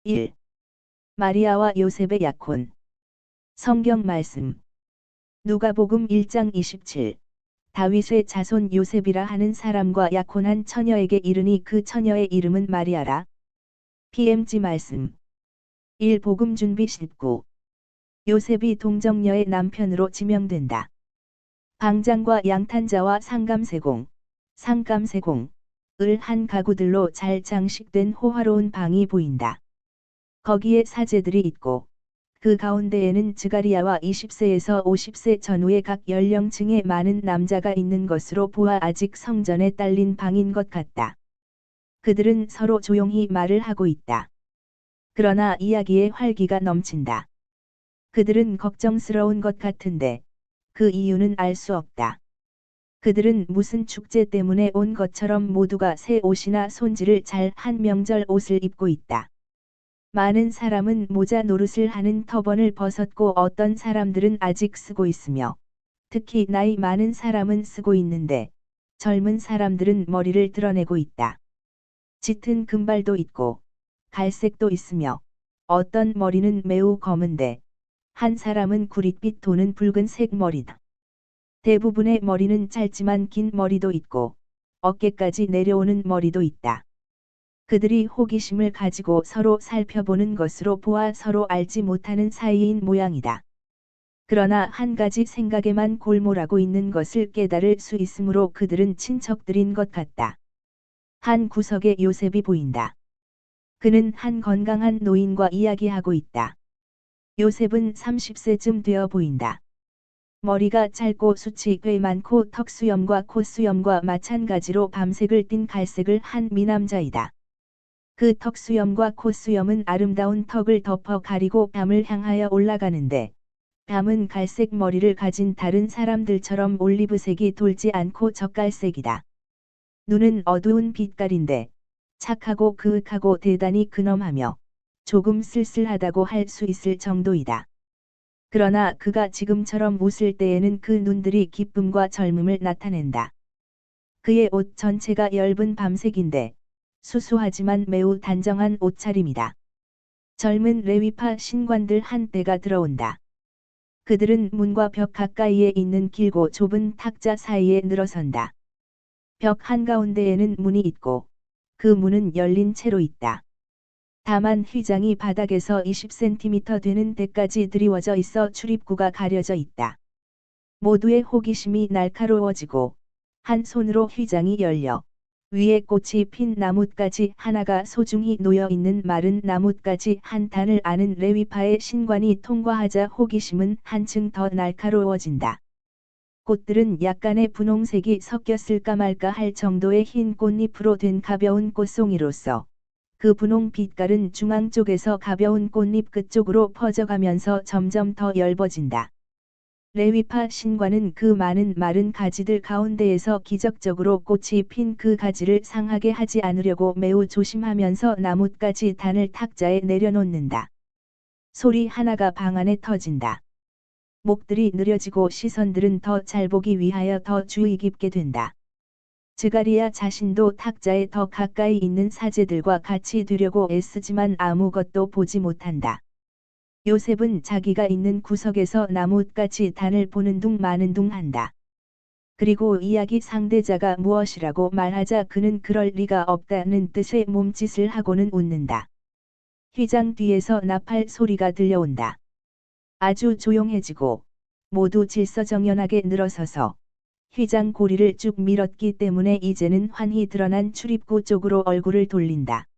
1. 마리아와 요셉의 약혼. 성경 말씀. 누가복음 1장 27. 다윗의 자손 요셉이라 하는 사람과 약혼한 처녀에게 이르니 그 처녀의 이름은 마리아라. PMG 말씀. 1. 복음 준비 19. 요셉이 동정녀의 남편으로 지명된다. 방장과 양탄자와 상감세공, 을 한 가구들로 잘 장식된 호화로운 방이 보인다. 거기에 사제들이 있고 그 가운데에는 즈가리야와 20세에서 50세 전후의 각 연령층의 많은 남자가 있는 것으로 보아 아직 성전에 딸린 방인 것 같다. 그들은 서로 조용히 말을 하고 있다. 그러나 이야기에 활기가 넘친다. 그들은 걱정스러운 것 같은데 그 이유는 알 수 없다. 그들은 무슨 축제 때문에 온 것처럼 모두가 새 옷이나 손질을 잘 한 명절 옷을 입고 있다. 많은 사람은 모자 노릇을 하는 터번을 벗었고 어떤 사람들은 아직 쓰고 있으며 특히 나이 많은 사람은 쓰고 있는데 젊은 사람들은 머리를 드러내고 있다. 짙은 금발도 있고 갈색도 있으며 어떤 머리는 매우 검은데 한 사람은 구릿빛 도는 붉은색 머리다. 대부분의 머리는 짧지만 긴 머리도 있고 어깨까지 내려오는 머리도 있다. 그들이 호기심을 가지고 서로 살펴보는 것으로 보아 서로 알지 못하는 사이인 모양이다. 그러나 한 가지 생각에만 골몰하고 있는 것을 깨달을 수 있으므로 그들은 친척들인 것 같다. 한 구석에 요셉이 보인다. 그는 한 건강한 노인과 이야기하고 있다. 요셉은 30세쯤 되어 보인다. 머리가 짧고 숱이 꽤 많고 턱수염과 콧수염과 마찬가지로 밤색을 띤 갈색을 한 미남자이다. 그 턱수염과 콧수염은 아름다운 턱을 덮어 가리고 뺨을 향하여 올라가는데 뺨은 갈색 머리를 가진 다른 사람들처럼 올리브색이 돌지 않고 젓갈색이다. 눈은 어두운 빛깔인데 착하고 그윽하고 대단히 근엄하며 조금 쓸쓸하다고 할 수 있을 정도이다. 그러나 그가 지금처럼 웃을 때에는 그 눈들이 기쁨과 젊음을 나타낸다. 그의 옷 전체가 엷은 밤색인데 수수하지만 매우 단정한 옷차림이다. 젊은 레위파 신관들 한때가 들어온다. 그들은 문과 벽 가까이에 있는 길고 좁은 탁자 사이에 늘어선다. 벽 한가운데에는 문이 있고 그 문은 열린 채로 있다. 다만 휘장이 바닥에서 20cm 되는 데까지 드리워져 있어 출입구가 가려져 있다. 모두의 호기심이 날카로워지고 한 손으로 휘장이 열려 위에 꽃이 핀 나뭇가지 하나가 소중히 놓여 있는 마른 나뭇가지 한 단을 아는 레위파의 신관이 통과하자 호기심은 한층 더 날카로워진다. 꽃들은 약간의 분홍색이 섞였을까 말까 할 정도의 흰 꽃잎으로 된 가벼운 꽃송이로서 그 분홍 빛깔은 중앙 쪽에서 가벼운 꽃잎 끝쪽으로 퍼져가면서 점점 더 엷어진다. 레위파 신관은 그 많은 마른 가지들 가운데에서 기적적으로 꽃이 핀 그 가지를 상하게 하지 않으려고 매우 조심하면서 나뭇가지 단을 탁자에 내려놓는다. 소리 하나가 방 안에 터진다. 목들이 느려지고 시선들은 더 잘 보기 위하여 더 주의 깊게 된다. 즈가리야 자신도 탁자에 더 가까이 있는 사제들과 같이 되려고 애쓰지만 아무것도 보지 못한다. 요셉은 자기가 있는 구석에서 나뭇가지 단을 보는 둥 마는 둥 한다. 그리고 이야기 상대자가 무엇이라고 말하자 그는 그럴 리가 없다는 뜻의 몸짓을 하고는 웃는다. 휘장 뒤에서 나팔 소리가 들려온다. 아주 조용해지고 모두 질서정연하게 늘어서서 휘장 고리를 쭉 밀었기 때문에 이제는 환히 드러난 출입구 쪽으로 얼굴을 돌린다.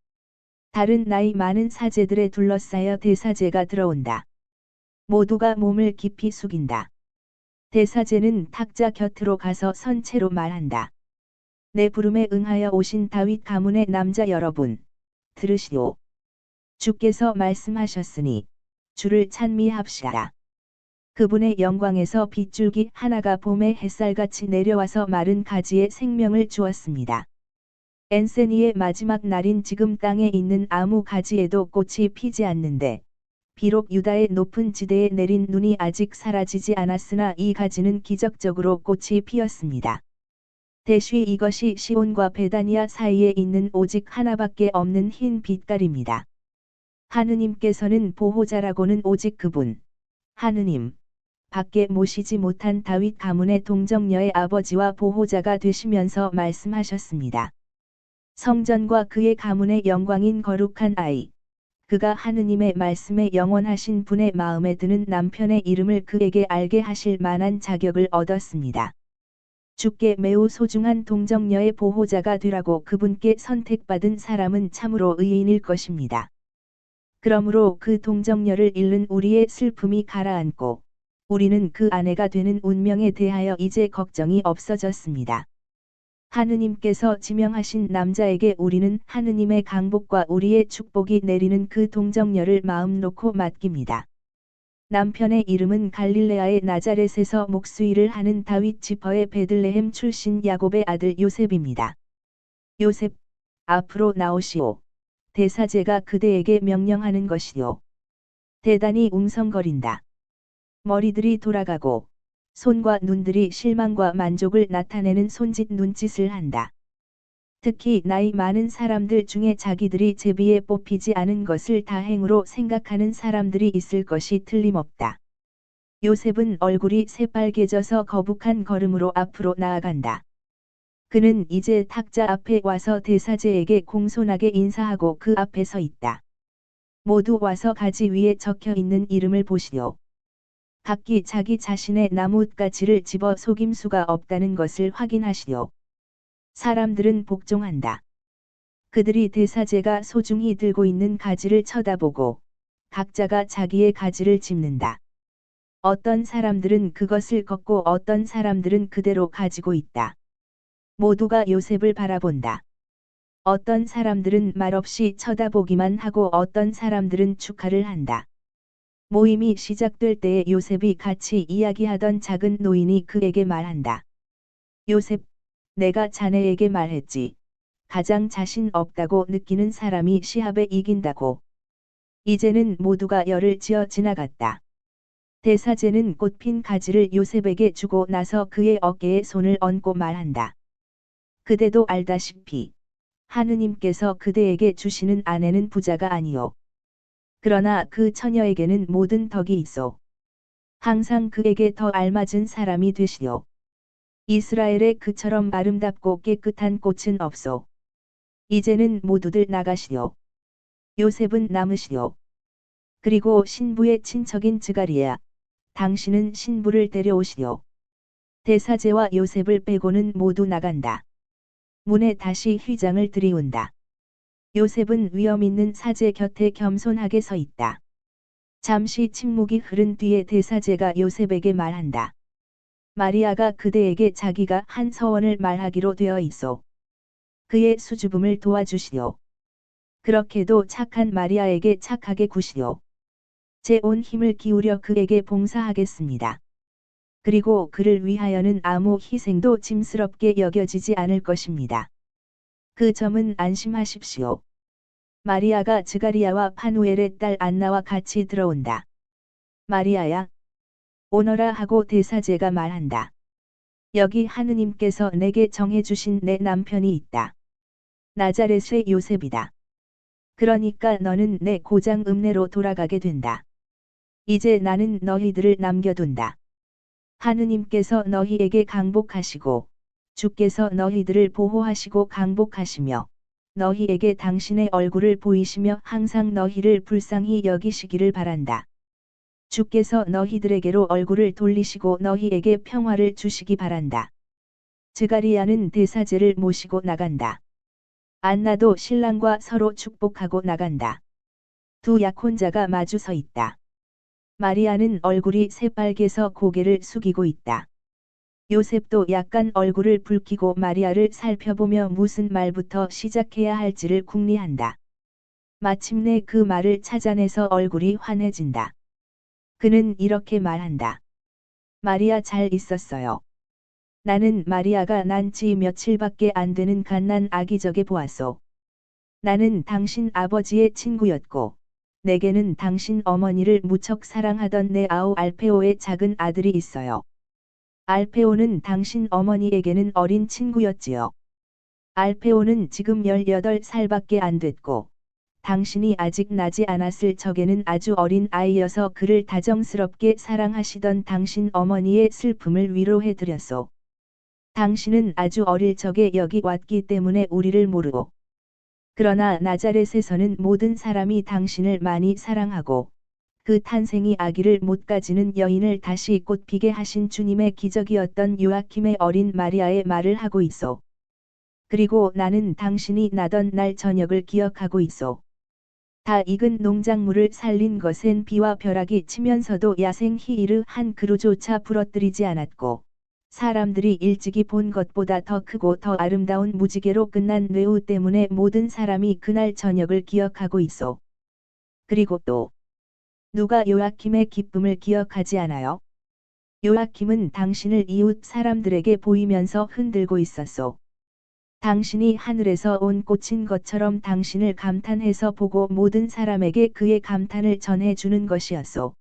다른 나이 많은 사제들에 둘러싸여 대사제가 들어온다. 모두가 몸을 깊이 숙인다. 대사제는 탁자 곁으로 가서 선체로 말한다. 내 부름에 응하여 오신 다윗 가문의 남자 여러분, 들으시오. 주께서 말씀하셨으니 주를 찬미합시다. 그분의 영광에서 빗줄기 하나가 봄의 햇살같이 내려와서 마른 가지에 생명을 주었습니다. 엔세니의 마지막 날인 지금 땅에 있는 아무 가지에도 꽃이 피지 않는데 비록 유다의 높은 지대에 내린 눈이 아직 사라지지 않았으나 이 가지는 기적적으로 꽃이 피었습니다. 대쉬 이것이 시온과 베다니아 사이에 있는 오직 하나밖에 없는 흰 빛깔입니다. 하느님께서는 보호자라고는 오직 그분, 하느님, 밖에 모시지 못한 다윗 가문의 동정녀의 아버지와 보호자가 되시면서 말씀하셨습니다. 성전과 그의 가문의 영광인 거룩한 아이, 그가 하느님의 말씀에 영원하신 분의 마음에 드는 남편의 이름을 그에게 알게 하실 만한 자격을 얻었습니다. 주께 매우 소중한 동정녀의 보호자가 되라고 그분께 선택받은 사람은 참으로 의인일 것입니다. 그러므로 그 동정녀를 잃는 우리의 슬픔이 가라앉고 우리는 그 아내가 되는 운명에 대하여 이제 걱정이 없어졌습니다. 하느님께서 지명하신 남자에게 우리는 하느님의 강복과 우리의 축복이 내리는 그 동정녀를 마음 놓고 맡깁니다. 남편의 이름은 갈릴레아의 나자렛에서 목수일을 하는 다윗 지퍼의 베들레헴 출신 야곱의 아들 요셉입니다. 요셉, 앞으로 나오시오. 대사제가 그대에게 명령하는 것이요. 대단히 웅성거린다. 머리들이 돌아가고 손과 눈들이 실망과 만족을 나타내는 손짓 눈짓을 한다. 특히 나이 많은 사람들 중에 자기들이 제비에 뽑히지 않은 것을 다행으로 생각하는 사람들이 있을 것이 틀림없다. 요셉은 얼굴이 새빨개져서 거북한 걸음으로 앞으로 나아간다. 그는 이제 탁자 앞에 와서 대사제에게 공손하게 인사하고 그 앞에 서 있다. 모두 와서 가지 위에 적혀 있는 이름을 보시오. 각기 자기 자신의 나뭇가지를 집어 속임수가 없다는 것을 확인하시오. 사람들은 복종한다. 그들이 대사제가 소중히 들고 있는 가지를 쳐다보고 각자가 자기의 가지를 짚는다. 어떤 사람들은 그것을 걷고 어떤 사람들은 그대로 가지고 있다. 모두가 요셉을 바라본다. 어떤 사람들은 말없이 쳐다보기만 하고 어떤 사람들은 축하를 한다. 모임이 시작될 때에 요셉이 같이 이야기하던 작은 노인이 그에게 말한다. 요셉, 내가 자네에게 말했지. 가장 자신 없다고 느끼는 사람이 시합에 이긴다고. 이제는 모두가 열을 지어 지나갔다. 대사제는 꽃핀 가지를 요셉에게 주고 나서 그의 어깨에 손을 얹고 말한다. 그대도 알다시피 하느님께서 그대에게 주시는 아내는 부자가 아니요. 그러나 그 처녀에게는 모든 덕이 있어. 항상 그에게 더 알맞은 사람이 되시오. 이스라엘에 그처럼 아름답고 깨끗한 꽃은 없소. 이제는 모두들 나가시오. 요셉은 남으시오. 그리고 신부의 친척인 즈가리야, 당신은 신부를 데려오시오. 대사제와 요셉을 빼고는 모두 나간다. 문에 다시 휘장을 들이운다. 요셉은 위엄 있는 사제 곁에 겸손하게 서 있다. 잠시 침묵이 흐른 뒤에 대사제가 요셉에게 말한다. 마리아가 그대에게 자기가 한 서원을 말하기로 되어 있어. 그의 수줍음을 도와주시오. 그렇게도 착한 마리아에게 착하게 구시오. 제 온 힘을 기울여 그에게 봉사하겠습니다. 그리고 그를 위하여는 아무 희생도 짐스럽게 여겨지지 않을 것입니다. 그 점은 안심하십시오. 마리아가 즈가리야와 파누엘의 딸 안나와 같이 들어온다. 마리아야, 오너라 하고 대사제가 말한다. 여기 하느님께서 내게 정해주신 내 남편이 있다. 나자렛의 요셉이다. 그러니까 너는 내 고장 읍내로 돌아가게 된다. 이제 나는 너희들을 남겨둔다. 하느님께서 너희에게 강복하시고 주께서 너희들을 보호하시고 강복하시며 너희에게 당신의 얼굴을 보이시며 항상 너희를 불쌍히 여기시기를 바란다. 주께서 너희들에게로 얼굴을 돌리시고 너희에게 평화를 주시기 바란다. 즈가리야는 대사제를 모시고 나간다. 안나도 신랑과 서로 축복하고 나간다. 두 약혼자가 마주 서 있다. 마리아는 얼굴이 새빨개서 고개를 숙이고 있다. 요셉도 약간 얼굴을 붉히고 마리아를 살펴보며 무슨 말부터 시작해야 할지를 궁리한다. 마침내 그 말을 찾아내서 얼굴이 환해진다. 그는 이렇게 말한다. 마리아 잘 있었어요. 나는 마리아가 난 지 며칠밖에 안 되는 갓난 아기적에 보았소. 나는 당신 아버지의 친구였고 내게는 당신 어머니를 무척 사랑하던 내 아우 알페오의 작은 아들이 있어요. 알페오는 당신 어머니에게는 어린 친구였지요. 알페오는 지금 18살밖에 안 됐고 당신이 아직 나지 않았을 적에는 아주 어린 아이여서 그를 다정스럽게 사랑하시던 당신 어머니의 슬픔을 위로해 드렸소. 당신은 아주 어릴 적에 여기 왔기 때문에 우리를 모르고. 그러나 나자렛에서는 모든 사람이 당신을 많이 사랑하고 그 탄생이 아기를 못 가지는 여인을 다시 꽃피게 하신 주님의 기적이었던 요아킴의 어린 마리아의 말을 하고 있어. 그리고 나는 당신이 나던 날 저녁을 기억하고 있어. 다 익은 농작물을 살린 것엔 비와 벼락이 치면서도 야생 히이르 한 그루조차 부러뜨리지 않았고 사람들이 일찍이 본 것보다 더 크고 더 아름다운 무지개로 끝난 뇌우 때문에 모든 사람이 그날 저녁을 기억하고 있어. 그리고 또 누가 요아킴의 기쁨을 기억하지 않아요? 요아킴은 당신을 이웃 사람들에게 보이면서 흔들고 있었소. 당신이 하늘에서 온 꽃인 것처럼 당신을 감탄해서 보고 모든 사람에게 그의 감탄을 전해주는 것이었소.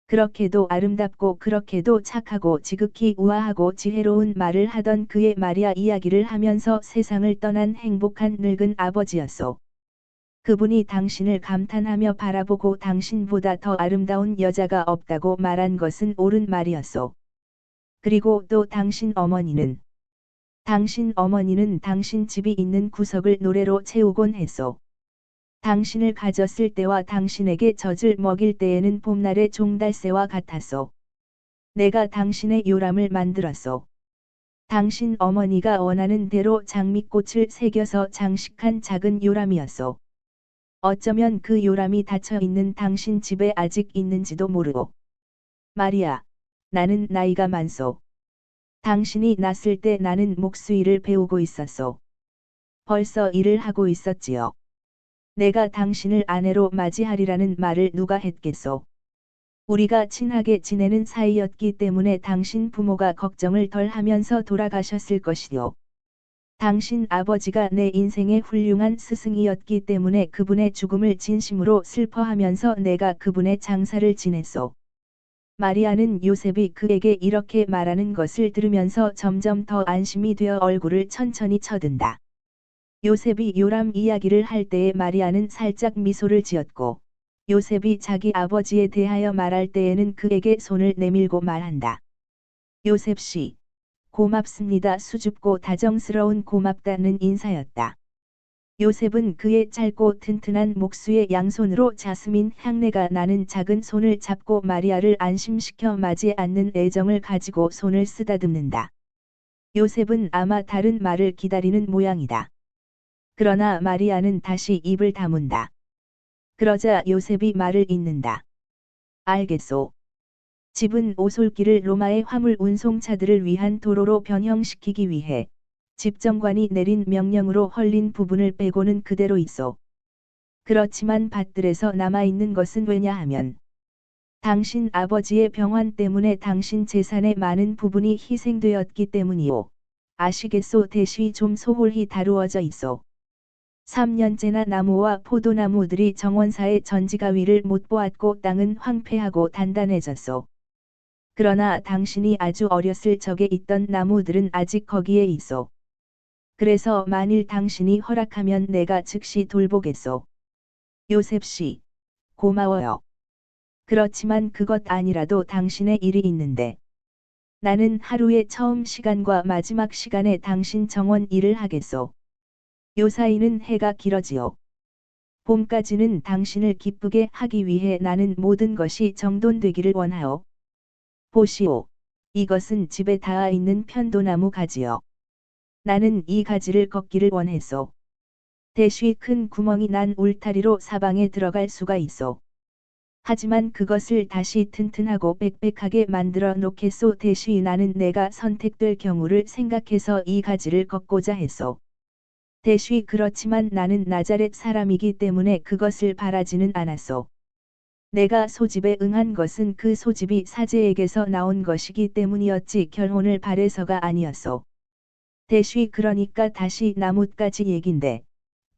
그렇게도 아름답고 그렇게도 착하고 지극히 우아하고 지혜로운 말을 하던 그의 마리아 이야기를 하면서 세상을 떠난 행복한 늙은 아버지였소. 그분이 당신을 감탄하며 바라보고 당신보다 더 아름다운 여자가 없다고 말한 것은 옳은 말이었소. 그리고 또 당신 어머니는 당신 집이 있는 구석을 노래로 채우곤 했소. 당신을 가졌을 때와 당신에게 젖을 먹일 때에는 봄날의 종달새와 같았소. 내가 당신의 요람을 만들었소. 당신 어머니가 원하는 대로 장미꽃을 새겨서 장식한 작은 요람이었소. 어쩌면 그 요람이 닫혀 있는 당신 집에 아직 있는지도 모르고. 마리아, 나는 나이가 많소. 당신이 났을 때 나는 목수일을 배우고 있었소. 벌써 일을 하고 있었지요. 내가 당신을 아내로 맞이하리라는 말을 누가 했겠소. 우리가 친하게 지내는 사이였기 때문에 당신 부모가 걱정을 덜 하면서 돌아가셨을 것이요. 당신 아버지가 내 인생의 훌륭한 스승이었기 때문에 그분의 죽음을 진심으로 슬퍼하면서 내가 그분의 장사를 지냈소. 마리아는 요셉이 그에게 이렇게 말하는 것을 들으면서 점점 더 안심이 되어 얼굴을 천천히 쳐든다. 요셉이 요람 이야기를 할 때에 마리아는 살짝 미소를 지었고 요셉이 자기 아버지에 대하여 말할 때에는 그에게 손을 내밀고 말한다. 요셉 씨. 고맙습니다. 수줍고 다정스러운 고맙다는 인사였다. 요셉은 그의 짧고 튼튼한 목수의 양손으로 자스민 향내가 나는 작은 손을 잡고 마리아를 안심시켜 맞이 않는 애정을 가지고 손을 쓰다듬는다. 요셉은 아마 다른 말을 기다리는 모양이다. 그러나 마리아는 다시 입을 다문다. 그러자 요셉이 말을 잇는다. 알겠소. 집은 오솔길을 로마의 화물 운송차들을 위한 도로로 변형시키기 위해 집정관이 내린 명령으로 헐린 부분을 빼고는 그대로 있어. 그렇지만 밭들에서 남아있는 것은 왜냐하면 당신 아버지의 병환 때문에 당신 재산의 많은 부분이 희생되었기 때문이오. 아시겠소? 대쉬 좀 소홀히 다루어져 있어. 3년째나 나무와 포도나무들이 정원사의 전지가위를 못 보았고 땅은 황폐하고 단단해졌소. 그러나 당신이 아주 어렸을 적에 있던 나무들은 아직 거기에 있어. 그래서 만일 당신이 허락하면 내가 즉시 돌보겠소. 요셉 씨, 고마워요. 그렇지만 그것 아니라도 당신의 일이 있는데. 나는 하루의 처음 시간과 마지막 시간에 당신 정원 일을 하겠소. 요사이는 해가 길어지오. 봄까지는 당신을 기쁘게 하기 위해 나는 모든 것이 정돈되기를 원하오. 보시오. 이것은 집에 닿아 있는 편도나무 가지요. 나는 이 가지를 걷기를 원했소. 대쉬 큰 구멍이 난 울타리로 사방에 들어갈 수가 있어. 하지만 그것을 다시 튼튼하고 빽빽하게 만들어 놓겠소. 대쉬 나는 내가 선택될 경우를 생각해서 이 가지를 걷고자 했소. 대쉬 그렇지만 나는 나자렛 사람이기 때문에 그것을 바라지는 않았소. 내가 소집에 응한 것은 그 소집이 사제에게서 나온 것이기 때문이었지 결혼을 바래서가 아니었소. 대쉬 그러니까 다시 나뭇가지 얘긴데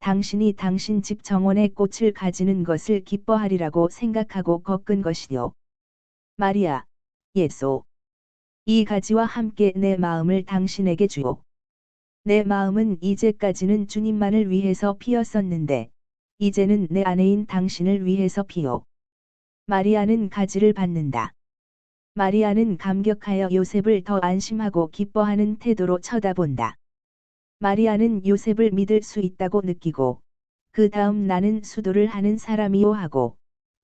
당신이 당신 집 정원의 꽃을 가지는 것을 기뻐하리라고 생각하고 꺾은 것이요. 마리아, 예소. 이 가지와 함께 내 마음을 당신에게 주오. 내 마음은 이제까지는 주님만을 위해서 피었었는데 이제는 내 아내인 당신을 위해서 피요. 마리아는 가지를 받는다. 마리아는 감격하여 요셉을 더 안심하고 기뻐하는 태도로 쳐다본다. 마리아는 요셉을 믿을 수 있다고 느끼고, 그 다음 나는 수도를 하는 사람이요 하고,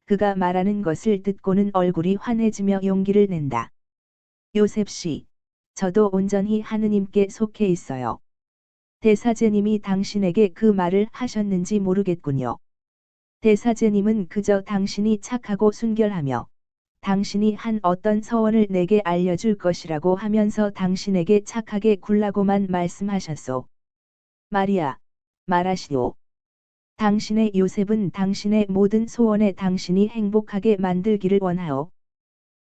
그가 말하는 것을 듣고는 얼굴이 환해지며 용기를 낸다. 요셉 씨, 저도 온전히 하느님께 속해 있어요. 대사제님이 당신에게 그 말을 하셨는지 모르겠군요. 대사제님은 그저 당신이 착하고 순결하며 당신이 한 어떤 서원을 내게 알려줄 것이라고 하면서 당신에게 착하게 굴라고만 말씀하셨소. 마리아, 말하시오. 당신의 요셉은 당신의 모든 소원에 당신이 행복하게 만들기를 원하오.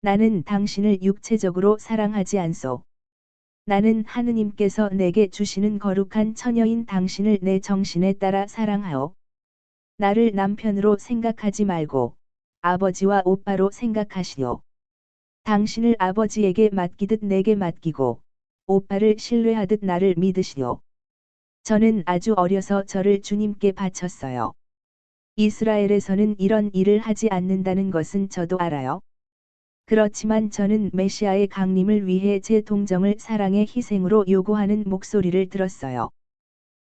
나는 당신을 육체적으로 사랑하지 않소. 나는 하느님께서 내게 주시는 거룩한 처녀인 당신을 내 정신에 따라 사랑하오. 나를 남편으로 생각하지 말고 아버지와 오빠로 생각하시오. 당신을 아버지에게 맡기듯 내게 맡기고 오빠를 신뢰하듯 나를 믿으시오. 저는 아주 어려서 저를 주님께 바쳤어요. 이스라엘에서는 이런 일을 하지 않는다는 것은 저도 알아요. 그렇지만 저는 메시아의 강림을 위해 제 동정을 사랑의 희생으로 요구하는 목소리를 들었어요.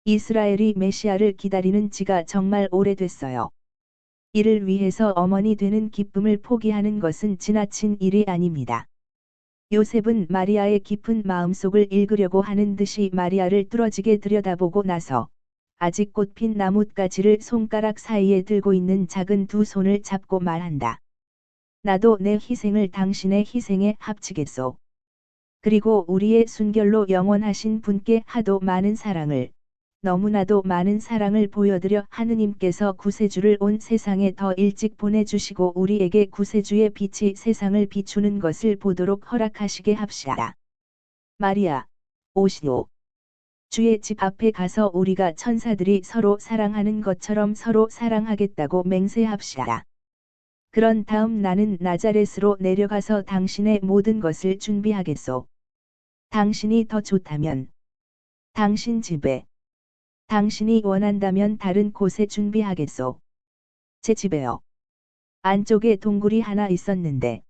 이스라엘이 메시아를 기다리는 지가 정말 오래됐어요. 이를 위해서 어머니 되는 기쁨을 포기하는 것은 지나친 일이 아닙니다. 요셉은 마리아의 깊은 마음속을 읽으려고 하는 듯이 마리아를 뚫어지게 들여다보고 나서 아직 꽃핀 나뭇가지를 손가락 사이에 들고 있는 작은 두 손을 잡고 말한다. 나도 내 희생을 당신의 희생에 합치겠소. 그리고 우리의 순결로 영원하신 분께 하도 많은 사랑을, 너무나도 많은 사랑을 보여드려 하느님께서 구세주를 온 세상에 더 일찍 보내주시고 우리에게 구세주의 빛이 세상을 비추는 것을 보도록 허락하시게 합시다. 마리아, 오시오. 주의 집 앞에 가서 우리가 천사들이 서로 사랑하는 것처럼 서로 사랑하겠다고 맹세합시다. 그런 다음 나는 나자렛으로 내려가서 당신의 모든 것을 준비하겠소. 당신이 더 좋다면 당신 집에, 당신이 원한다면 다른 곳에 준비하겠소. 제 집에요. 안쪽에 동굴이 하나 있었는데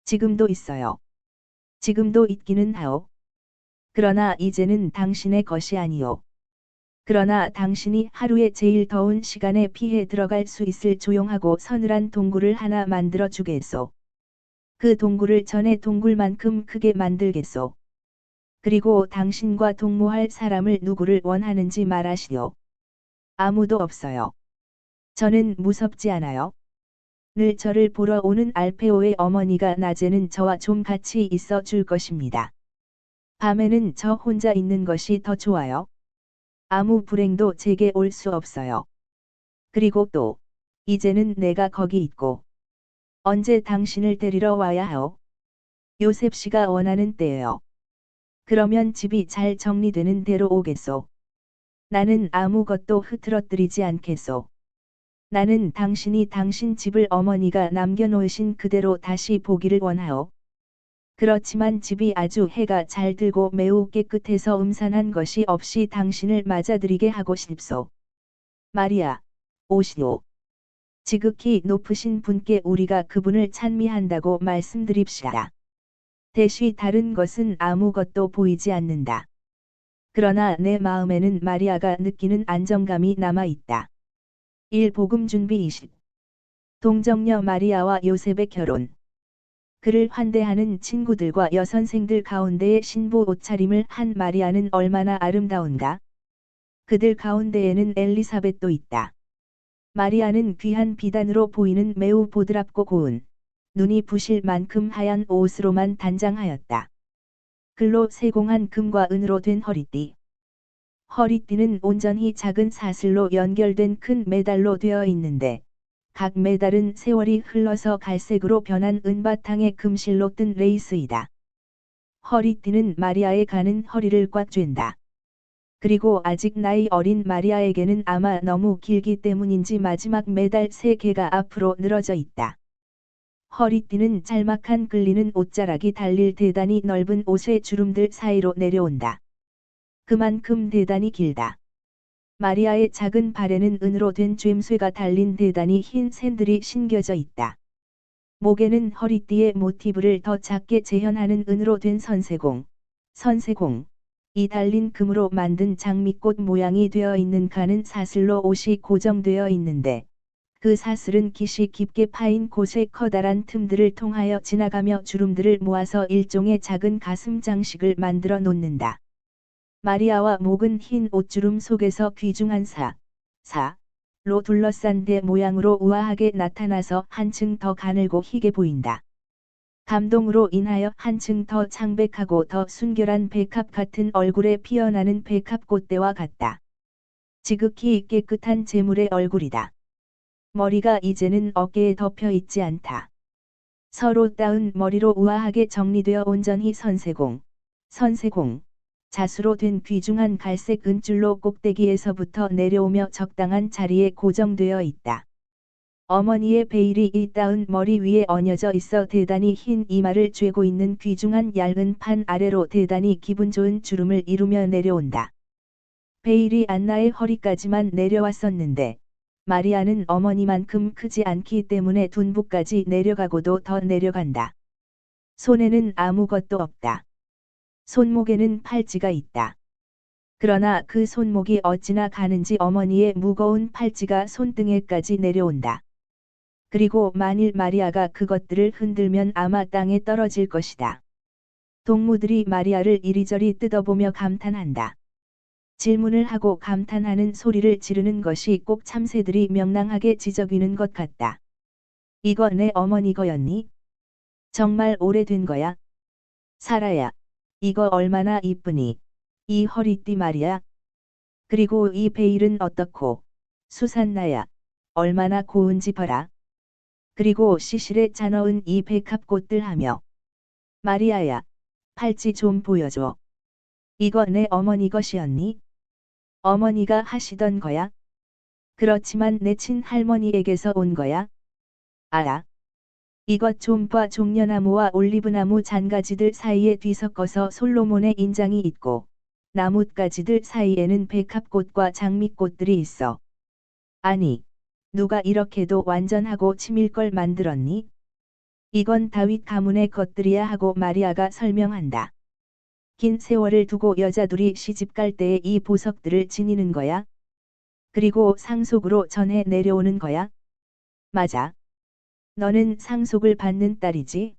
지금도 있어요. 지금도 있기는 하오. 그러나 이제는 당신의 것이 아니오. 그러나 당신이 하루에 제일 더운 시간에 피해 들어갈 수 있을 조용하고 서늘한 동굴을 하나 만들어 주겠소. 그 동굴을 전의 동굴만큼 크게 만들겠소. 그리고 당신과 동무할 사람을 누구를 원하는지 말하시오. 아무도 없어요. 저는 무섭지 않아요. 늘 저를 보러 오는 알페오의 어머니가 낮에는 저와 좀 같이 있어 줄 것입니다. 밤에는 저 혼자 있는 것이 더 좋아요. 아무 불행도 제게 올 수 없어요. 그리고 또, 이제는 내가 거기 있고, 언제 당신을 데리러 와야 하오? 요셉 씨가 원하는 때예요. 그러면 집이 잘 정리되는 대로 오겠소. 나는 아무것도 흐트러뜨리지 않겠소. 나는 당신이 당신 집을 어머니가 남겨놓으신 그대로 다시 보기를 원하오. 그렇지만 집이 아주 해가 잘 들고 매우 깨끗해서 음산한 것이 없이 당신을 맞아들이게 하고 싶소. 마리아, 오시오. 지극히 높으신 분께 우리가 그분을 찬미한다고 말씀드립시다. 대시 다른 것은 아무것도 보이지 않는다. 그러나 내 마음에는 마리아가 느끼는 안정감이 남아있다. 1. 복음 준비 20. 동정녀 마리아와 요셉의 결혼. 그를 환대하는 친구들과 여선생들 가운데에 신부 옷차림을 한 마리아는 얼마나 아름다운가? 그들 가운데에는 엘리사벳도 있다. 마리아는 귀한 비단으로 보이는 매우 보드랍고 고운, 눈이 부실 만큼 하얀 옷으로만 단장하였다. 글로 세공한 금과 은으로 된 허리띠. 허리띠는 온전히 작은 사슬로 연결된 큰 메달로 되어 있는데, 각 메달은 세월이 흘러서 갈색으로 변한 은바탕의 금실로 뜬 레이스이다. 허리띠는 마리아의 가는 허리를 꽉 쥔다. 그리고 아직 나이 어린 마리아에게는 아마 너무 길기 때문인지 마지막 메달 3개가 앞으로 늘어져 있다. 허리띠는 짤막한 끌리는 옷자락이 달릴 대단히 넓은 옷의 주름들 사이로 내려온다. 그만큼 대단히 길다. 마리아의 작은 발에는 은으로 된 죬쇠가 달린 대단히 흰 샌들이 신겨져 있다. 목에는 허리띠의 모티브를 더 작게 재현하는 은으로 된 선세공이 달린 금으로 만든 장미꽃 모양이 되어 있는 가는 사슬로 옷이 고정되어 있는데 그 사슬은 깃이 깊게 파인 곳에 커다란 틈들을 통하여 지나가며 주름들을 모아서 일종의 작은 가슴 장식을 만들어 놓는다. 마리아와 목은 흰 옷주름 속에서 귀중한 로 둘러싼 대 모양으로 우아하게 나타나서 한층 더 가늘고 희게 보인다. 감동으로 인하여 한층 더 창백하고 더 순결한 백합 같은 얼굴에 피어나는 백합 꽃대와 같다. 지극히 깨끗한 제물의 얼굴이다. 머리가 이제는 어깨에 덮여 있지 않다. 서로 따은 머리로 우아하게 정리되어 온전히 선세공, 자수로 된 귀중한 갈색 은줄로 꼭대기에서부터 내려오며 적당한 자리에 고정되어 있다. 어머니의 베일이 이 따은 머리 위에 얹어져 있어 대단히 흰 이마를 쬐고 있는 귀중한 얇은 판 아래로 대단히 기분 좋은 주름을 이루며 내려온다. 베일이 안나의 허리까지만 내려왔었는데 마리아는 어머니만큼 크지 않기 때문에 둔부까지 내려가고도 더 내려간다. 손에는 아무것도 없다. 손목에는 팔찌가 있다. 그러나 그 손목이 어찌나 가는지 어머니의 무거운 팔찌가 손등에까지 내려온다. 그리고 만일 마리아가 그것들을 흔들면 아마 땅에 떨어질 것이다. 동무들이 마리아를 이리저리 뜯어보며 감탄한다. 질문을 하고 감탄하는 소리를 지르는 것이 꼭 참새들이 명랑하게 지저귀는 것 같다. 이거 내 어머니 거였니? 정말 오래된 거야? 사라야. 이거 얼마나 이쁘니? 이 허리띠 말이야. 그리고 이 베일은 어떻고? 수산나야. 얼마나 고운지 봐라. 그리고 시실에 짜넣은 이 백합꽃들 하며. 마리아야. 팔찌 좀 보여줘. 이거 내 어머니 것이었니? 어머니가 하시던 거야? 그렇지만 내 친할머니에게서 온 거야? 알아. 이것 좀 봐. 종려나무와 올리브나무 잔가지들 사이에 뒤섞어서 솔로몬의 인장이 있고 나뭇가지들 사이에는 백합꽃과 장미꽃들이 있어. 아니, 누가 이렇게도 완전하고 치밀걸 만들었니? 이건 다윗 가문의 것들이야 하고 마리아가 설명한다. 긴 세월을 두고 여자들이 시집갈 때에 이 보석들을 지니는 거야? 그리고 상속으로 전해 내려오는 거야? 맞아. 너는 상속을 받는 딸이지?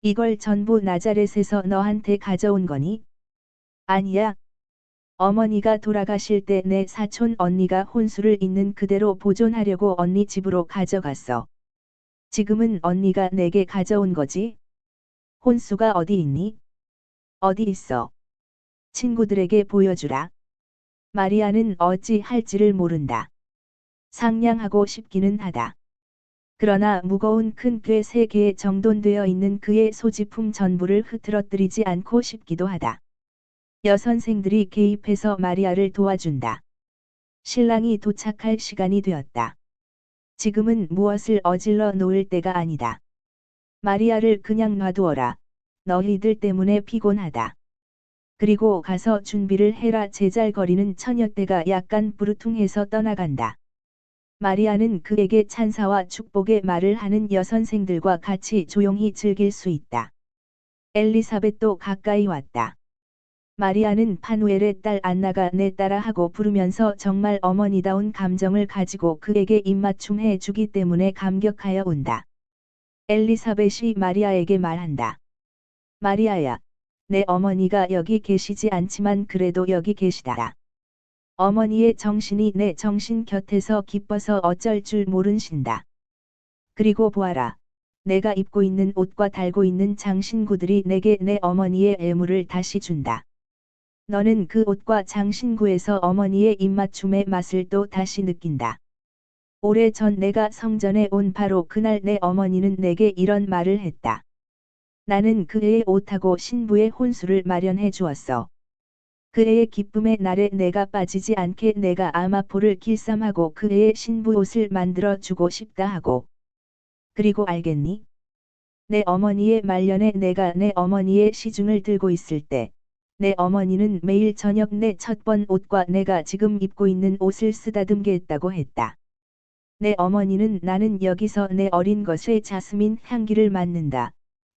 이걸 전부 나자렛에서 너한테 가져온 거니? 아니야. 어머니가 돌아가실 때 내 사촌 언니가 혼수를 있는 그대로 보존하려고 언니 집으로 가져갔어. 지금은 언니가 내게 가져온 거지? 혼수가 어디 있니? 어디 있어? 친구들에게 보여주라. 마리아는 어찌 할지를 모른다. 상냥하고 싶기는 하다. 그러나 무거운 큰 궤 3개에 정돈되어 있는 그의 소지품 전부를 흐트러뜨리지 않고 싶기도 하다. 여선생들이 개입해서 마리아를 도와준다. 신랑이 도착할 시간이 되었다. 지금은 무엇을 어질러 놓을 때가 아니다. 마리아를 그냥 놔두어라. 너희들 때문에 피곤하다. 그리고 가서 준비를 해라. 제잘거리는 처녀떼가 약간 부르퉁해서 떠나간다. 마리아는 그에게 찬사와 축복의 말을 하는 여선생들과 같이 조용히 즐길 수 있다. 엘리사벳도 가까이 왔다. 마리아는 파누엘의 딸 안나가 내 딸아 하고 부르면서 정말 어머니다운 감정을 가지고 그에게 입맞춤해 주기 때문에 감격하여 운다. 엘리사벳이 마리아에게 말한다. 마리아야, 내 어머니가 여기 계시지 않지만 그래도 여기 계시다. 어머니의 정신이 내 정신 곁에서 기뻐서 어쩔 줄 모른신다. 그리고 보아라. 내가 입고 있는 옷과 달고 있는 장신구들이 내게 내 어머니의 애물을 다시 준다. 너는 그 옷과 장신구에서 어머니의 입맞춤의 맛을 또 다시 느낀다. 오래전 내가 성전에 온 바로 그날 내 어머니는 내게 이런 말을 했다. 나는 그의 옷하고 신부의 혼수를 마련해 주었어. 그의 기쁨의 날에 내가 빠지지 않게 내가 아마포를 길쌈하고 그의 신부 옷을 만들어 주고 싶다 하고. 그리고 알겠니? 내 어머니의 말년에 내가 내 어머니의 시중을 들고 있을 때 내 어머니는 매일 저녁 내 첫 번 옷과 내가 지금 입고 있는 옷을 쓰다듬게 했다고 했다. 내 어머니는 나는 여기서 내 어린 것의 자스민 향기를 맡는다.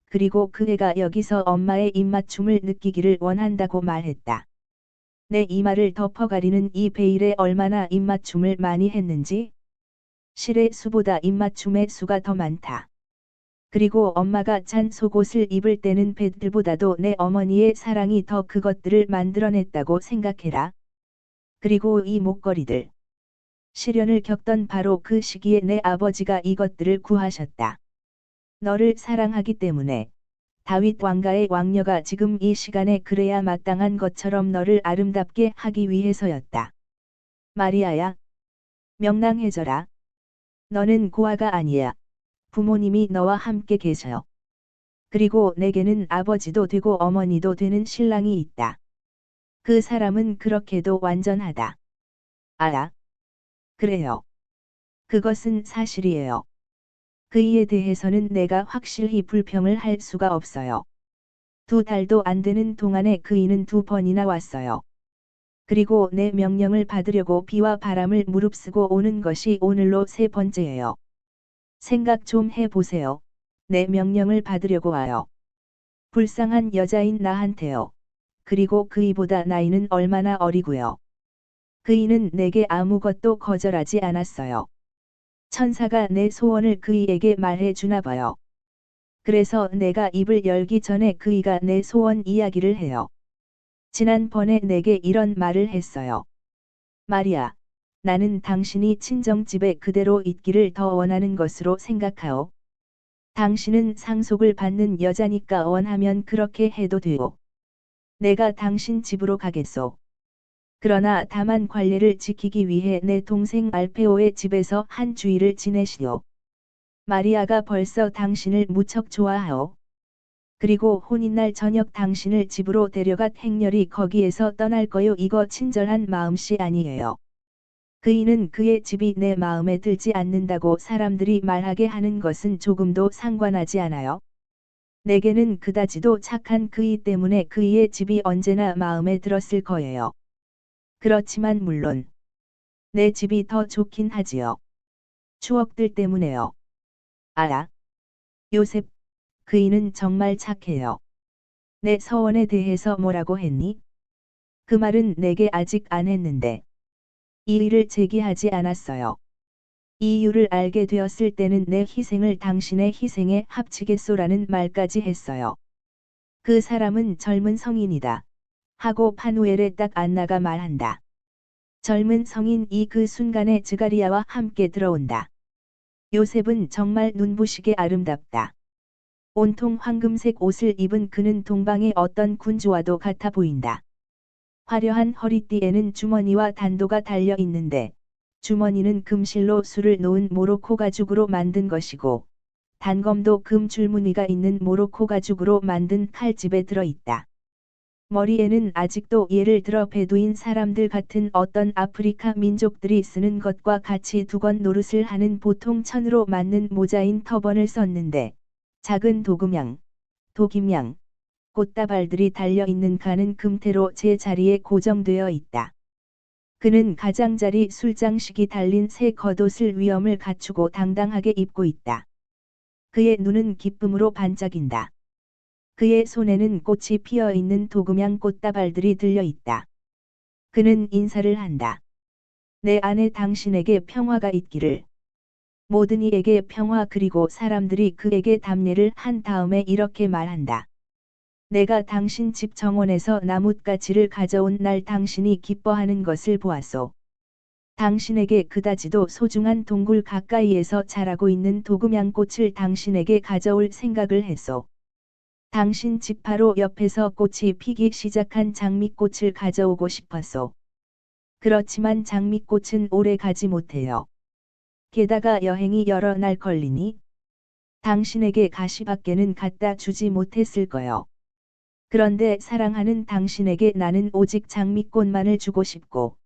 그리고 그 애가 여기서 엄마의 입맞춤을 느끼기를 원한다고 말했다. 내 이마를 덮어가리는 이 베일에 얼마나 입맞춤을 많이 했는지. 실의 수보다 입맞춤의 수가 더 많다. 그리고 엄마가 찬 속옷을 입을 때는 배들보다도 내 어머니의 사랑이 더 그것들을 만들어냈다고 생각해라. 그리고 이 목걸이들. 시련을 겪던 바로 그 시기에 내 아버지가 이것들을 구하셨다. 너를 사랑하기 때문에. 다윗 왕가의 왕녀가 지금 이 시간에 그래야 마땅한 것처럼 너를 아름답게 하기 위해서였다. 마리아야. 명랑해져라. 너는 고아가 아니야. 부모님이 너와 함께 계셔. 그리고 내게는 아버지도 되고 어머니도 되는 신랑이 있다. 그 사람은 그렇게도 완전하다. 알아? 그래요. 그것은 사실이에요. 그이에 대해서는 내가 확실히 불평을 할 수가 없어요. 2달도 안 되는 동안에 그이는 2번이나 왔어요. 그리고 내 명령을 받으려고 비와 바람을 무릅쓰고 오는 것이 오늘로 3번째예요. 생각 좀 해보세요. 내 명령을 받으려고 와요. 불쌍한 여자인 나한테요. 그리고 그이보다 나이는 얼마나 어리고요. 그이는 내게 아무것도 거절하지 않았어요. 천사가 내 소원을 그이에게 말해 주나 봐요. 그래서 내가 입을 열기 전에 그이가 내 소원 이야기를 해요. 지난번에 내게 이런 말을 했어요. 마리아, 나는 당신이 친정집에 그대로 있기를 더 원하는 것으로 생각하오. 당신은 상속을 받는 여자니까 원하면 그렇게 해도 되오. 내가 당신 집으로 가겠소. 그러나 다만 관례를 지키기 위해 내 동생 알페오의 집에서 한 주일을 지내시오. 마리아가 벌써 당신을 무척 좋아하오. 그리고 혼인날 저녁 당신을 집으로 데려갔 행렬이 거기에서 떠날 거요. 이거 친절한 마음씨 아니에요. 그이는 그의 집이 내 마음에 들지 않는다고 사람들이 말하게 하는 것은 조금도 상관하지 않아요. 내게는 그다지도 착한 그이 때문에 그이의 집이 언제나 마음에 들었을 거예요. 그렇지만 물론 내 집이 더 좋긴 하지요. 추억들 때문에요. 알아? 요셉, 그이는 정말 착해요. 내 서원에 대해서 뭐라고 했니? 그 말은 내게 아직 안 했는데. 이의를 제기하지 않았어요. 이유를 알게 되었을 때는 내 희생을 당신의 희생에 합치겠소라는 말까지 했어요. 그 사람은 젊은 성인이다. 하고 파누엘에 딱 안나가 말한다. 젊은 성인이 그 순간에 즈가리아와 함께 들어온다. 요셉은 정말 눈부시게 아름답다. 온통 황금색 옷을 입은 그는 동방의 어떤 군주와도 같아 보인다. 화려한 허리띠에는 주머니와 단도가 달려 있는데, 주머니는 금실로 술을 놓은 모로코 가죽으로 만든 것이고, 단검도 금 줄무늬가 있는 모로코 가죽으로 만든 칼집에 들어 있다. 머리에는 아직도 예를 들어 베두인 사람들 같은 어떤 아프리카 민족들이 쓰는 것과 같이 두건 노릇을 하는 보통 천으로 맞는 모자인 터번을 썼는데, 작은 도금양, 도김양, 꽃다발들이 달려있는 가는 금태로 제 자리에 고정되어 있다. 그는 가장자리 술장식이 달린 새 겉옷을 위엄을 갖추고 당당하게 입고 있다. 그의 눈은 기쁨으로 반짝인다. 그의 손에는 꽃이 피어있는 도금양 꽃다발들이 들려 있다. 그는 인사를 한다. 내 안에 당신에게 평화가 있기를. 모든 이에게 평화. 그리고 사람들이 그에게 답례를 한 다음에 이렇게 말한다. 내가 당신 집 정원에서 나뭇가지를 가져온 날 당신이 기뻐하는 것을 보았소. 당신에게 그다지도 소중한 동굴 가까이에서 자라고 있는 도금양꽃을 당신에게 가져올 생각을 했소. 당신 집 바로 옆에서 꽃이 피기 시작한 장미꽃을 가져오고 싶었소. 그렇지만 장미꽃은 오래 가지 못해요. 게다가 여행이 여러 날 걸리니 당신에게 가시밖에는 갖다 주지 못했을 거요. 그런데 사랑하는 당신에게 나는 오직 장미꽃만을 주고 싶고,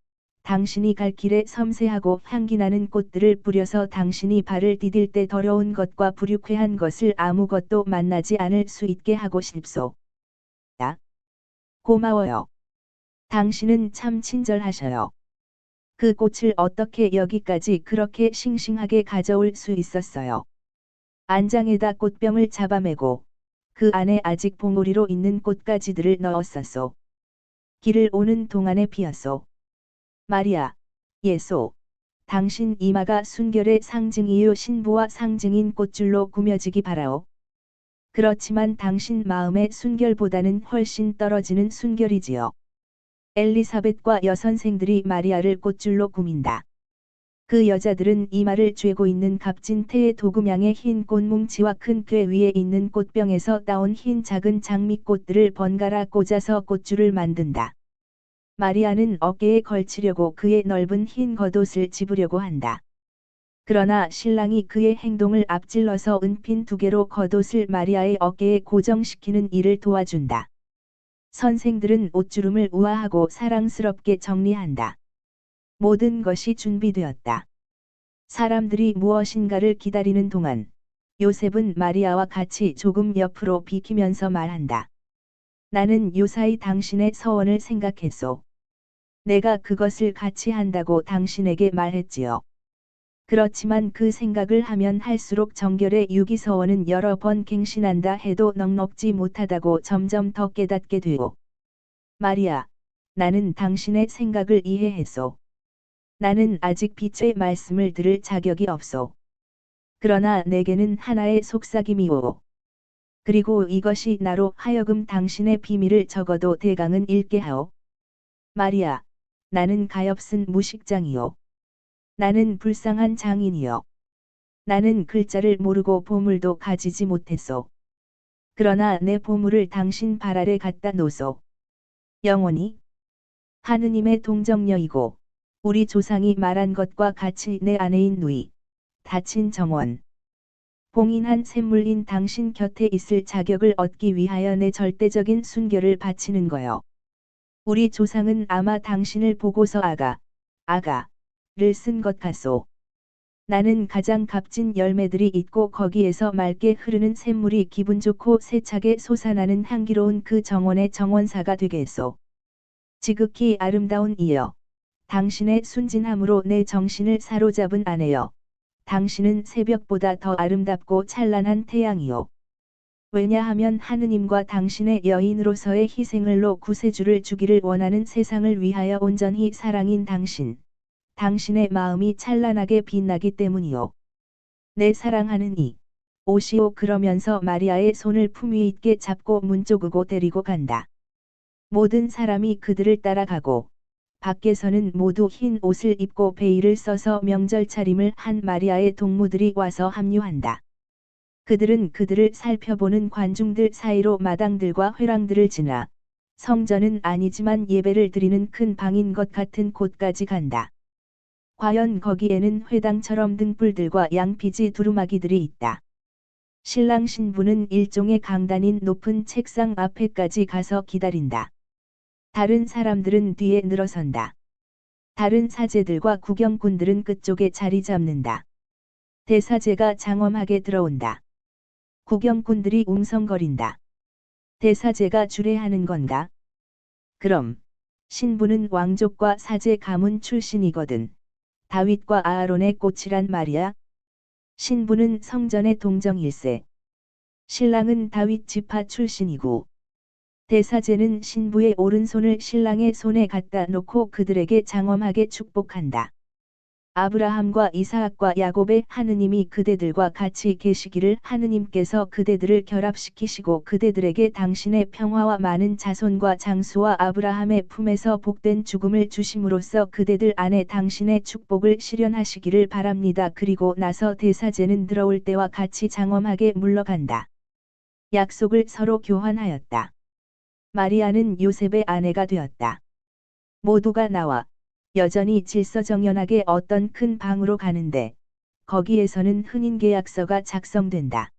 당신이 갈 길에 섬세하고 향기나는 꽃들을 뿌려서 당신이 발을 디딜 때 더러운 것과 불愉쾌한 것을 아무것도 만나지 않을 수 있게 하고 싶소. 고마워요. 당신은 참 친절하셔요. 그 꽃을 어떻게 여기까지 그렇게 싱싱하게 가져올 수 있었어요. 안장에다 꽃병을 잡아매고 그 안에 아직 봉오리로 있는 꽃가지들을 넣었었소. 길을 오는 동안에 피었소. 마리아, 예소. 당신 이마가 순결의 상징이요 신부와 상징인 꽃줄로 꾸며지기 바라오. 그렇지만 당신 마음의 순결보다는 훨씬 떨어지는 순결이지요. 엘리사벳과 여선생들이 마리아를 꽃줄로 꾸민다. 그 여자들은 이마를 쬐고 있는 값진 태의 도금양의 흰 꽃뭉치와 큰 궤 위에 있는 꽃병에서 따온 흰 작은 장미꽃들을 번갈아 꽂아서 꽃줄을 만든다. 마리아는 어깨에 걸치려고 그의 넓은 흰 겉옷을 집으려고 한다. 그러나 신랑이 그의 행동을 앞질러서 은핀 2개로 겉옷을 마리아의 어깨에 고정시키는 일을 도와준다. 선생들은 옷주름을 우아하고 사랑스럽게 정리한다. 모든 것이 준비되었다. 사람들이 무엇인가를 기다리는 동안 요셉은 마리아와 같이 조금 옆으로 비키면서 말한다. 나는 요사이 당신의 서원을 생각했소. 내가 그것을 같이 한다고 당신에게 말했지요. 그렇지만 그 생각을 하면 할수록 정결의 유기서원은 여러 번 갱신한다 해도 넉넉지 못하다고 점점 더 깨닫게 되오. 마리아, 나는 당신의 생각을 이해했소. 나는 아직 빛의 말씀을 들을 자격이 없소. 그러나 내게는 하나의 속삭임이오. 그리고 이것이 나로 하여금 당신의 비밀을 적어도 대강은 읽게 하오. 마리아, 나는 가엾은 무식장이요. 나는 불쌍한 장인이요. 나는 글자를 모르고 보물도 가지지 못했소. 그러나 내 보물을 당신 발 아래 갖다 놓소. 영원히 하느님의 동정녀이고 우리 조상이 말한 것과 같이 내 아내인 누이, 다친 정원. 봉인한 샘물인 당신 곁에 있을 자격을 얻기 위하여 내 절대적인 순결을 바치는 거요. 우리 조상은 아마 당신을 보고서 아가를 쓴 것 같소. 나는 가장 값진 열매들이 있고 거기에서 맑게 흐르는 샘물이 기분 좋고 세차게 솟아나는 향기로운 그 정원의 정원사가 되겠소. 지극히 아름다운 이여. 당신의 순진함으로 내 정신을 사로잡은 아내여. 당신은 새벽보다 더 아름답고 찬란한 태양이요. 왜냐하면 하느님과 당신의 여인으로서의 희생을로 구세주를 주기를 원하는 세상을 위하여 온전히 사랑인 당신. 당신의 마음이 찬란하게 빛나기 때문이요. 내 사랑하는 이. 오시오 그러면서 마리아의 손을 품 위 있게 잡고 문 쪽으로 데리고 간다. 모든 사람이 그들을 따라가고 밖에서는 모두 흰 옷을 입고 베일을 써서 명절 차림을 한 마리아의 동무들이 와서 합류한다. 그들은 그들을 살펴보는 관중들 사이로 마당들과 회랑들을 지나 성전은 아니지만 예배를 드리는 큰 방인 것 같은 곳까지 간다. 과연 거기에는 회당처럼 등불들과 양피지 두루마기들이 있다. 신랑 신부는 일종의 강단인 높은 책상 앞에까지 가서 기다린다. 다른 사람들은 뒤에 늘어선다. 다른 사제들과 구경꾼들은 끝쪽에 자리 잡는다. 대사제가 장엄하게 들어온다. 구경꾼들이 웅성거린다. 대사제가 주례하는 건가? 그럼 신부는 왕족과 사제 가문 출신이거든. 다윗과 아하론의 꽃이란 말이야. 신부는 성전의 동정일세. 신랑은 다윗 지파 출신이고 대사제는 신부의 오른손을 신랑의 손에 갖다 놓고 그들에게 장엄하게 축복한다. 아브라함과 이사학과 야곱의 하느님이 그대들과 같이 계시기를 하느님께서 그대들을 결합시키시고 그대들에게 당신의 평화와 많은 자손과 장수와 아브라함의 품에서 복된 죽음을 주심으로써 그대들 안에 당신의 축복을 실현하시기를 바랍니다. 그리고 나서 대사제는 들어올 때와 같이 장엄하게 물러간다. 약속을 서로 교환하였다. 마리아는 요셉의 아내가 되었다. 모두가 나와 여전히 질서정연하게 어떤 큰 방으로 가는데 거기에서는 혼인계약서가 작성된다.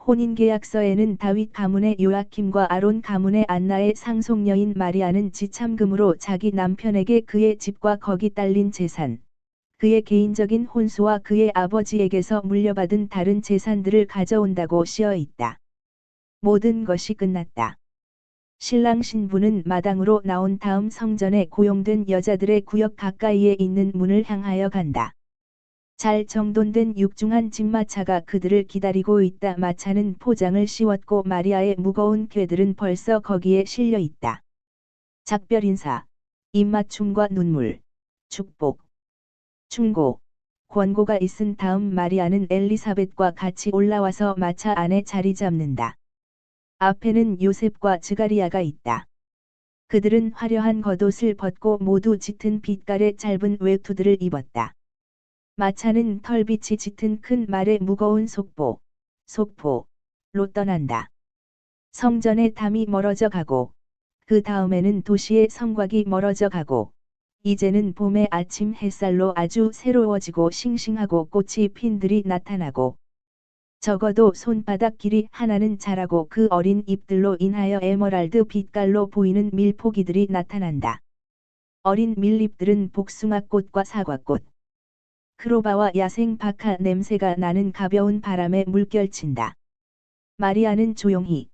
혼인계약서에는 다윗 가문의 요아킴과 아론 가문의 안나의 상속녀인 마리아는 지참금으로 자기 남편에게 그의 집과 거기 딸린 재산, 그의 개인적인 혼수와 그의 아버지에게서 물려받은 다른 재산들을 가져온다고 씌어 있다. 모든 것이 끝났다. 신랑 신부는 마당으로 나온 다음 성전에 고용된 여자들의 구역 가까이에 있는 문을 향하여 간다. 잘 정돈된 육중한 직마차가 그들을 기다리고 있다. 마차는 포장을 씌웠고 마리아의 무거운 궤들은 벌써 거기에 실려 있다. 작별 인사, 입맞춤과 눈물, 축복, 충고, 권고가 있은 다음 마리아는 엘리사벳과 같이 올라와서 마차 안에 자리 잡는다. 앞에는 요셉과 즈가리아가 있다. 그들은 화려한 겉옷을 벗고 모두 짙은 빛깔의 짧은 외투들을 입었다. 마차는 털빛이 짙은 큰 말의 무거운 속보로 떠난다. 성전의 담이 멀어져 가고, 그 다음에는 도시의 성곽이 멀어져 가고, 이제는 봄의 아침 햇살로 아주 새로워지고 싱싱하고 꽃이 핀 들이 나타나고, 적어도 손바닥 길이 하나는 자라고 그 어린 잎들로 인하여 에메랄드 빛깔로 보이는 밀포기들이 나타난다. 어린 밀잎들은 복숭아꽃과 사과꽃, 크로바와 야생 박하 냄새가 나는 가벼운 바람에 물결친다. 마리아는 조용히,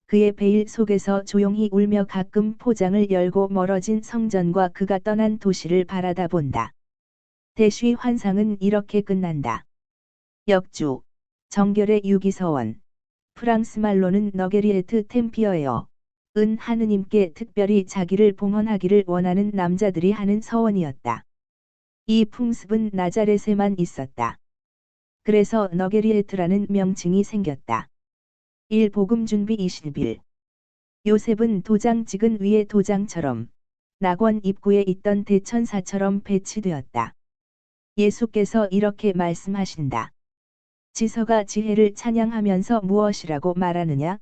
그의 베일 속에서 조용히 울며 가끔 포장을 열고 멀어진 성전과 그가 떠난 도시를 바라다 본다. 대쉬 환상은 이렇게 끝난다. 역주, 정결의 유기서원, 프랑스 말로는 너게리에트 템피어예요. 은 하느님께 특별히 자기를 봉헌하기를 원하는 남자들이 하는 서원이었다. 이 풍습은 나자렛에만 있었다. 그래서 너게리에트라는 명칭이 생겼다. 1. 복음 준비 21. 요셉은 도장 찍은 위의 도장처럼 낙원 입구에 있던 대천사처럼 배치되었다. 예수께서 이렇게 말씀하신다. 지서가 지혜를 찬양하면서 무엇이라고 말하느냐?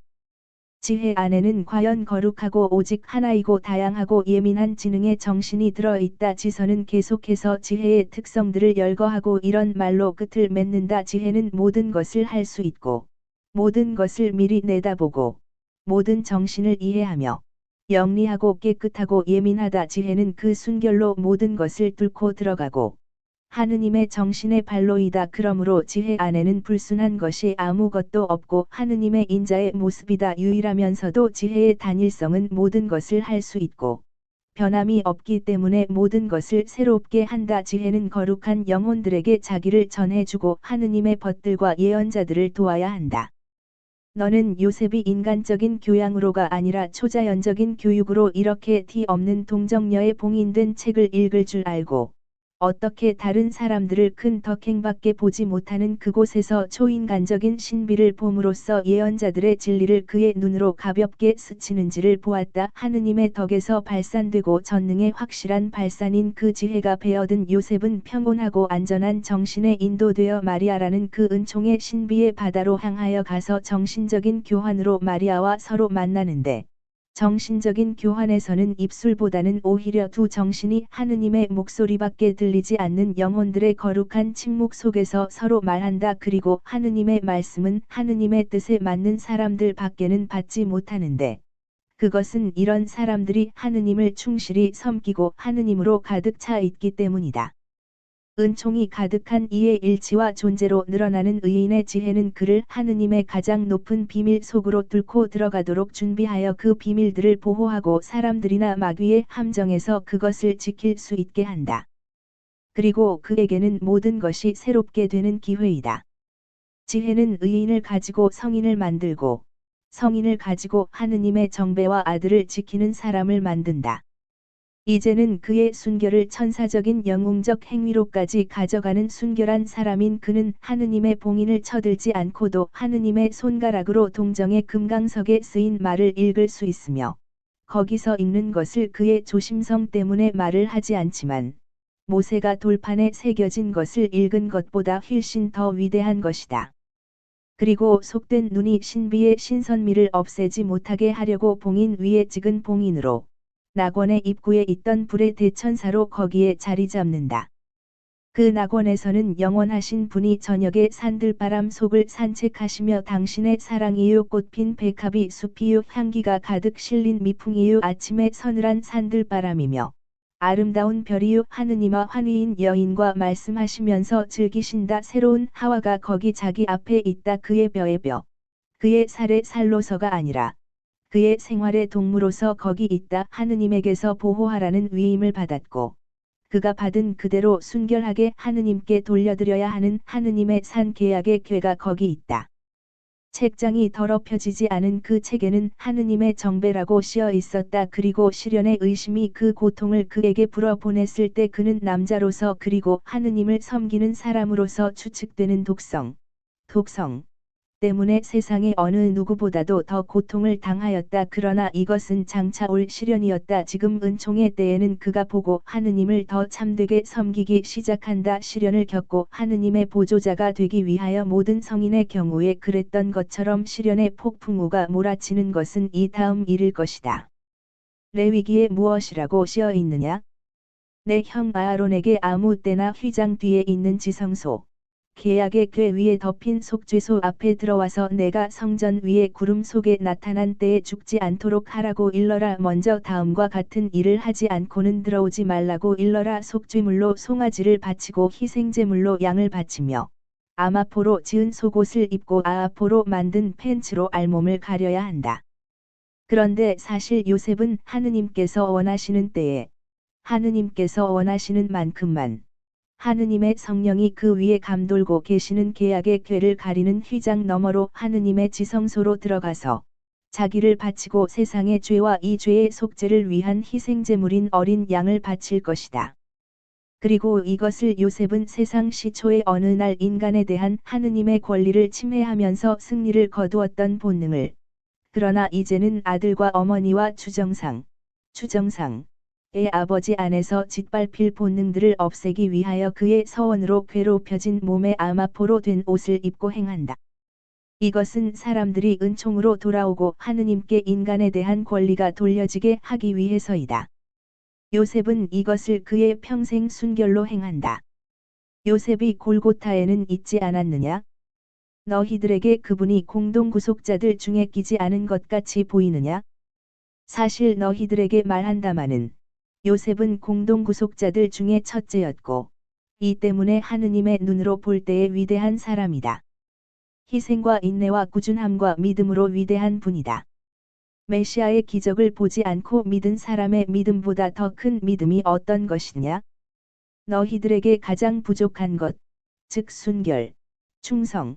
지혜 안에는 과연 거룩하고 오직 하나이고 다양하고 예민한 지능의 정신이 들어있다. 지서는 계속해서 지혜의 특성들을 열거하고 이런 말로 끝을 맺는다. 지혜는 모든 것을 할 수 있고, 모든 것을 미리 내다보고, 모든 정신을 이해하며, 영리하고 깨끗하고 예민하다. 지혜는 그 순결로 모든 것을 뚫고 들어가고, 하느님의 정신의 발로이다. 그러므로 지혜 안에는 불순한 것이 아무것도 없고 하느님의 인자의 모습이다. 유일하면서도 지혜의 단일성은 모든 것을 할 수 있고 변함이 없기 때문에 모든 것을 새롭게 한다. 지혜는 거룩한 영혼들에게 자기를 전해주고 하느님의 벗들과 예언자들을 도와야 한다. 너는 요셉이 인간적인 교양으로가 아니라 초자연적인 교육으로 이렇게 티 없는 동정녀에 봉인된 책을 읽을 줄 알고 어떻게 다른 사람들을 큰 덕행밖에 보지 못하는 그곳에서 초인간적인 신비를 봄으로써 예언자들의 진리를 그의 눈으로 가볍게 스치는지를 보았다. 하느님의 덕에서 발산되고 전능의 확실한 발산인 그 지혜가 배어든 요셉은 평온하고 안전한 정신에 인도되어 마리아라는 그 은총의 신비의 바다로 향하여 가서 정신적인 교환으로 마리아와 서로 만나는데 정신적인 교환에서는 입술보다는 오히려 두 정신이 하느님의 목소리밖에 들리지 않는 영혼들의 거룩한 침묵 속에서 서로 말한다. 그리고 하느님의 말씀은 하느님의 뜻에 맞는 사람들 밖에는 받지 못하는데 그것은 이런 사람들이 하느님을 충실히 섬기고 하느님으로 가득 차 있기 때문이다. 은총이 가득한 이의 일치와 존재로 늘어나는 의인의 지혜는 그를 하느님의 가장 높은 비밀 속으로 뚫고 들어가도록 준비하여 그 비밀들을 보호하고 사람들이나 마귀의 함정에서 그것을 지킬 수 있게 한다. 그리고 그에게는 모든 것이 새롭게 되는 기회이다. 지혜는 의인을 가지고 성인을 만들고 성인을 가지고 하느님의 정배와 아들을 지키는 사람을 만든다. 이제는 그의 순결을 천사적인 영웅적 행위로까지 가져가는 순결한 사람인 그는 하느님의 봉인을 쳐들지 않고도 하느님의 손가락으로 동정의 금강석에 쓰인 말을 읽을 수 있으며 거기서 읽는 것을 그의 조심성 때문에 말을 하지 않지만 모세가 돌판에 새겨진 것을 읽은 것보다 훨씬 더 위대한 것이다. 그리고 속된 눈이 신비의 신선미를 없애지 못하게 하려고 봉인 위에 찍은 봉인으로 낙원의 입구에 있던 불의 대천사로 거기에 자리 잡는다. 그 낙원에서는 영원하신 분이 저녁의 산들바람 속을 산책하시며 당신의 사랑이요 꽃핀 백합이 숲이요 향기가 가득 실린 미풍이요 아침의 서늘한 산들바람이며 아름다운 별이요 하느님과 환희인 여인과 말씀하시면서 즐기신다. 새로운 하와가 거기 자기 앞에 있다. 그의 뼈의 뼈, 그의 살의 살로서가 아니라 그의 생활의 동무로서 거기 있다 하느님에게서 보호하라는 위임을 받았고 그가 받은 그대로 순결하게 하느님께 돌려드려야 하는 하느님의 산 계약의 궤가 거기 있다. 책장이 더럽혀지지 않은 그 책에는 하느님의 정배라고 씌어 있었다. 그리고 시련의 의심이 그 고통을 그에게 불어보냈을 때 그는 남자로서 그리고 하느님을 섬기는 사람으로서 추측되는 독성 때문에 세상의 어느 누구보다도 더 고통을 당하였다. 그러나 이것은 장차 올 시련이었다. 지금 은총의 때에는 그가 보고 하느님을 더 참되게 섬기기 시작한다. 시련을 겪고 하느님의 보조자가 되기 위하여 모든 성인의 경우에 그랬던 것처럼 시련의 폭풍우가 몰아치는 것은 이 다음 일일 것이다. 레위기에 무엇이라고 씌어 있느냐? 내 형 아하론에게 아무 때나 휘장 뒤에 있는 지성소 계약의 궤 위에 덮인 속죄소 앞에 들어와서 내가 성전 위에 구름 속에 나타난 때에 죽지 않도록 하라고 일러라. 먼저 다음과 같은 일을 하지 않고는 들어오지 말라고 일러라. 속죄물로 송아지를 바치고 희생제물로 양을 바치며 아마포로 지은 속옷을 입고 아아포로 만든 팬츠로 알몸을 가려야 한다. 그런데 사실 요셉은 하느님께서 원하시는 때에 하느님께서 원하시는 만큼만 하느님의 성령이 그 위에 감돌고 계시는 계약의 궤를 가리는 휘장 너머로 하느님의 지성소로 들어가서 자기를 바치고 세상의 죄와 이 죄의 속죄를 위한 희생제물인 어린 양을 바칠 것이다. 그리고 이것을 요셉은 세상 시초의 어느 날 인간에 대한 하느님의 권리를 침해하면서 승리를 거두었던 본능을 그러나 이제는 아들과 어머니와 추정상의 아버지 안에서 짓밟힐 본능들을 없애기 위하여 그의 서원으로 괴롭혀진 몸에 아마포로 된 옷을 입고 행한다. 이것은 사람들이 은총으로 돌아오고 하느님께 인간에 대한 권리가 돌려지게 하기 위해서이다. 요셉은 이것을 그의 평생 순결로 행한다. 요셉이 골고타에는 있지 않았느냐? 너희들에게 그분이 공동 구속자들 중에 끼지 않은 것 같이 보이느냐? 사실 너희들에게 말한다마는 요셉은 공동 구속자들 중에 첫째였고 이 때문에 하느님의 눈으로 볼 때에 위대한 사람이다. 희생과 인내와 꾸준함과 믿음으로 위대한 분이다. 메시아의 기적을 보지 않고 믿은 사람의 믿음보다 더 큰 믿음이 어떤 것이냐? 너희들에게 가장 부족한 것, 즉 순결, 충성,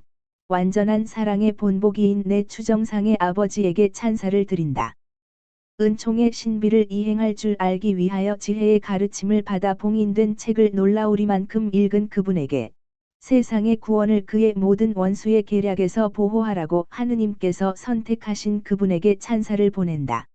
완전한 사랑의 본보기인 내 추정상의 아버지에게 찬사를 드린다. 은총의 신비를 이행할 줄 알기 위하여 지혜의 가르침을 받아 봉인된 책을 놀라우리만큼 읽은 그분에게 세상의 구원을 그의 모든 원수의 계략에서 보호하라고 하느님께서 선택하신 그분에게 찬사를 보낸다.